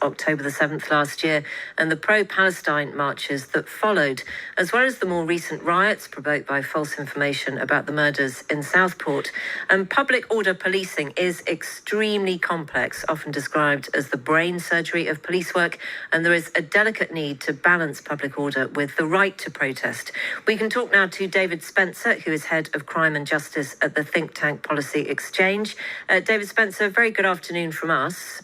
October the 7th last year, and the pro-Palestine marches that followed, as well as the more recent riots provoked by false information about the murders in Southport. Public order policing is extremely complex, often described as the brain surgery of police work, and there is a delicate need to balance public order with the right to protest. We can talk now to David Spencer, who is head of crime and justice at the think tank Policy Exchange. David Spencer, very good afternoon from us.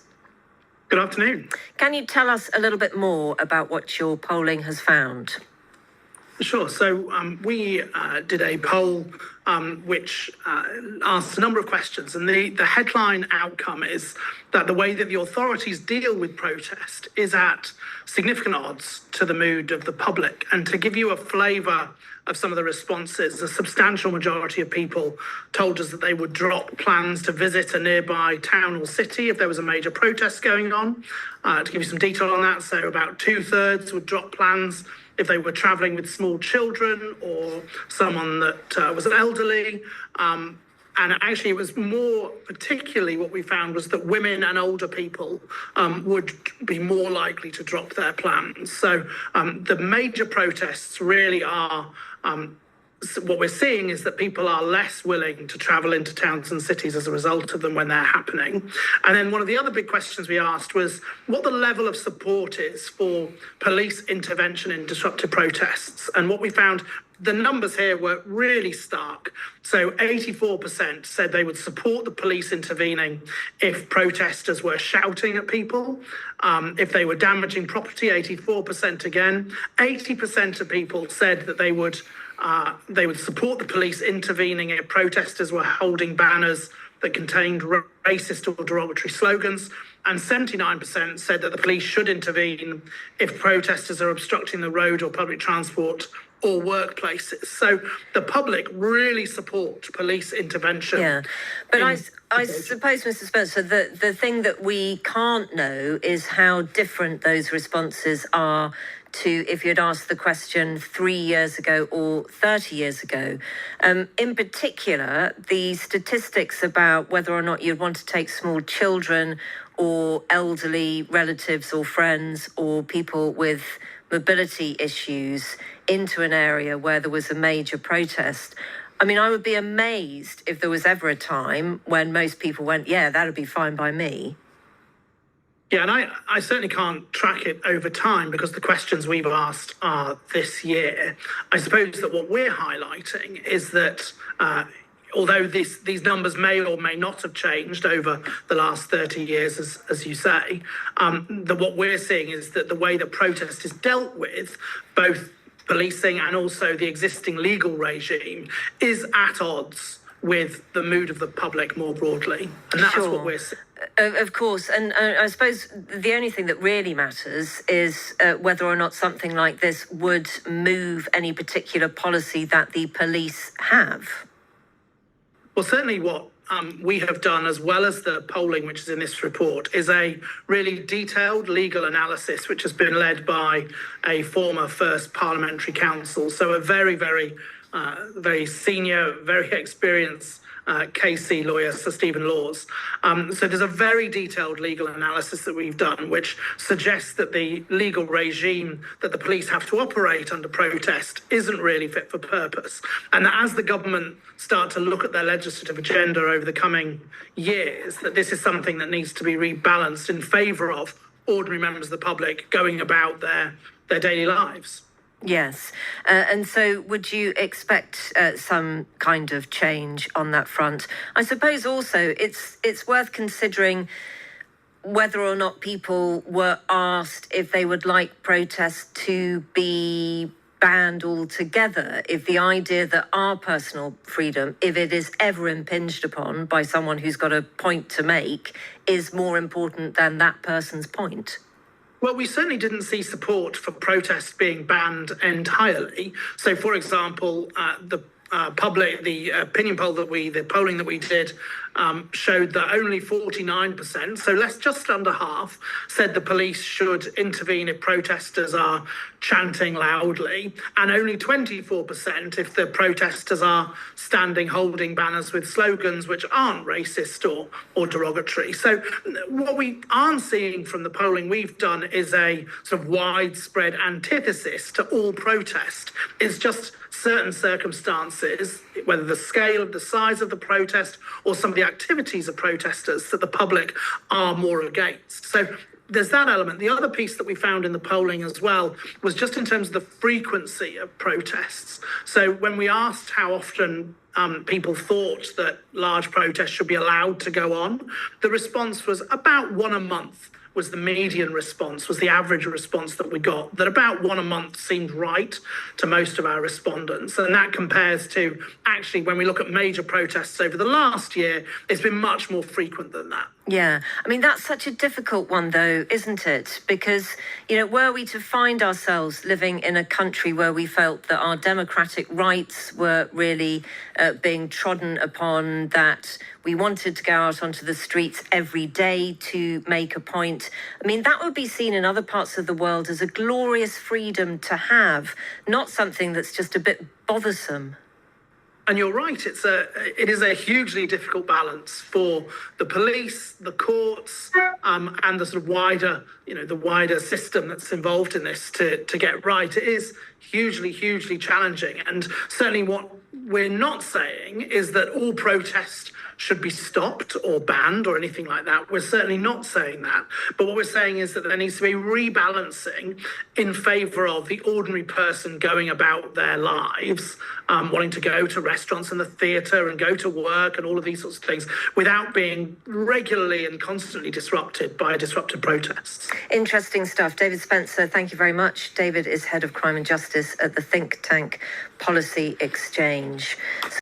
Good afternoon. Can you tell us a little bit more about what your polling has found? Sure. So we did a poll which asked a number of questions, and the headline outcome is that the way that the authorities deal with protest is at significant odds to the mood of the public. And to give you a flavour of some of the responses, a substantial majority of people told us that they would drop plans to visit a nearby town or city if there was a major protest going on. To give you some detail on that, so about 2/3 would drop plans if they were travelling with small children or someone that was elderly. And actually, it was more particularly what we found was that women and older people would be more likely to drop their plans. So the major protests really are what we're seeing is that people are less willing to travel into towns and cities as a result of them when they're happening. And then one of the other big questions we asked was what the level of support is for police intervention in disruptive protests. And what we found, the numbers here were really stark. So 84% said they would support the police intervening if protesters were shouting at people, if they were damaging property, 84% again. 80% of people said that they would support the police intervening if protesters were holding banners that contained racist or derogatory slogans. And 79% said that the police should intervene if protesters are obstructing the road or public transport or workplaces. So the public really support police intervention. Yeah, but I suppose, Mr. Spencer, the thing that we can't know is how different those responses are to if you'd asked the question 3 years ago or 30 years ago. In particular, the statistics about whether or not you'd want to take small children or elderly relatives or friends or people with mobility issues into an area where there was a major protest. I mean, I would be amazed if there was ever a time when most people went, yeah, that'd be fine by me. Yeah, and I certainly can't track it over time because the questions we've asked are this year. I suppose that what we're highlighting is that although these numbers may or may not have changed over the last 30 years, as you say, that what we're seeing is that the way that protest is dealt with, both policing and also the existing legal regime, is at odds with the mood of the public more broadly. And that's what we're seeing. Of course, and I suppose the only thing that really matters is whether or not something like this would move any particular policy that the police have. Well, certainly what we have done, as well as the polling which is in this report, is a really detailed legal analysis which has been led by a former First Parliamentary Counsel, so a very, very senior, very experienced KC lawyer, Sir Stephen Laws. So there's a very detailed legal analysis that we've done, which suggests that the legal regime that the police have to operate under protest isn't really fit for purpose. And that as the government start to look at their legislative agenda over the coming years, that this is something that needs to be rebalanced in favour of ordinary members of the public going about their daily lives. Yes. And so would you expect some kind of change on that front? I suppose also it's worth considering whether or not people were asked if they would like protests to be banned altogether, if the idea that our personal freedom, if it is ever impinged upon by someone who's got a point to make, is more important than that person's point. Well, we certainly didn't see support for protests being banned entirely. So, for example, the opinion poll the polling that we did showed that only 49%, so just under half, said the police should intervene if protesters are chanting loudly, and only 24% if the protesters are standing holding banners with slogans which aren't racist or derogatory. So what we aren't seeing from the polling we've done is a sort of widespread antithesis to all protest. It's just certain circumstances, whether the scale of the size of the protest or some of the activities of protesters, that the public are more against. So there's that element. The other piece that we found in the polling as well was just in terms of the frequency of protests. So when we asked how often people thought that large protests should be allowed to go on, the response was about one a month. Was the median response, was the average response that we got, that about one a month seemed right to most of our respondents. And that compares to, actually, when we look at major protests over the last year, it's been much more frequent than that. Yeah, I mean, that's such a difficult one, though, isn't it? Because, were we to find ourselves living in a country where we felt that our democratic rights were really being trodden upon, that we wanted to go out onto the streets every day to make a point, I mean, that would be seen in other parts of the world as a glorious freedom to have, not something that's just a bit bothersome. And you're right, it is a hugely difficult balance for the police, the courts, and the sort of wider system that's involved in this to get right. It is hugely, hugely challenging. And certainly what we're not saying is that all protest should be stopped or banned or anything like that. We're certainly not saying that. But what we're saying is that there needs to be rebalancing in favour of the ordinary person going about their lives, wanting to go to restaurants and the theatre and go to work and all of these sorts of things without being regularly and constantly disrupted by disruptive protests. Interesting stuff. David Spencer, thank you very much. David is Head of Crime and Justice at the think tank Policy Exchange.